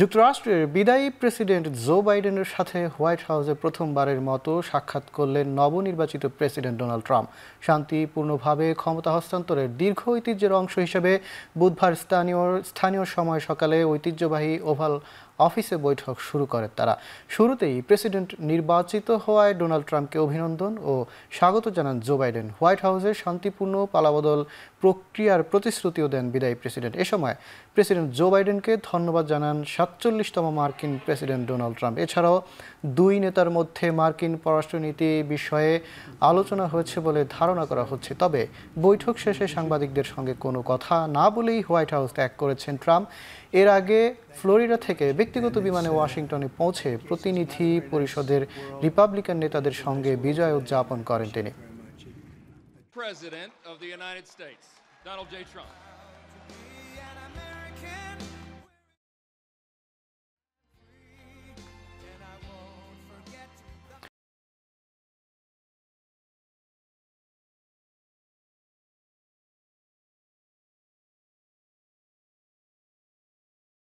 যুক্তরাষ্ট্রের বিদায়ী president Joe বাইডেনের সাথে হোয়াইট হাউসে প্রথমবারের মতো সাক্ষাৎ করলেন নবনির্বাচিত প্রেসিডেন্ট ডোনাল্ড ট্রাম্প। শান্তিপূর্ণভাবে ক্ষমতা হস্তান্তরের দীর্ঘ ঐতিহ্যের অংশ হিসেবে বুধবার স্থানীয় সময় সকালে ঐতিহ্যবাহী ওভাল অফিসে বৈঠক শুরু করেন তারা। শুরুতেই প্রেসিডেন্ট নির্বাচিত হওয়ায় ডোনাল্ড ট্রাম্পকে অভিনন্দন ও স্বাগত জানান জো বাইডেন। হোয়াইট হাউসে শান্তিপূর্ণ পালাবদল প্রক্রিয়ার প্রতিশ্রুতিও দেন বিদায়ী প্রেসিডেন্ট। এ সময় প্রেসিডেন্ট জো বাইডেনকে ধন্যবাদ জানান ৪৭তম মার্কিন প্রেসিডেন্ট ডোনাল্ড ট্রাম্প। এছাড়াও দুই নেতার মধ্যে মার্কিন পররাষ্ট্রনীতি বিষয়ে আলোচনা হয়েছে বলে ধারণা করা হচ্ছে। তবে বৈঠক শেষে সাংবাদিকদের সঙ্গে কোনো কথা না বলেই হোয়াইট হাউস ত্যাগ করেছেন ট্রাম্প। এর আগে ফ্লোরিডা থেকে ব্যক্তিগত বিমানে ওয়াশিংটনে পৌঁছে প্রতিনিধি পরিষদের রিপাবলিকান নেতাদের সঙ্গে বিজয় উদযাপন করেন তিনি। President of the United States, Donald J. Trump.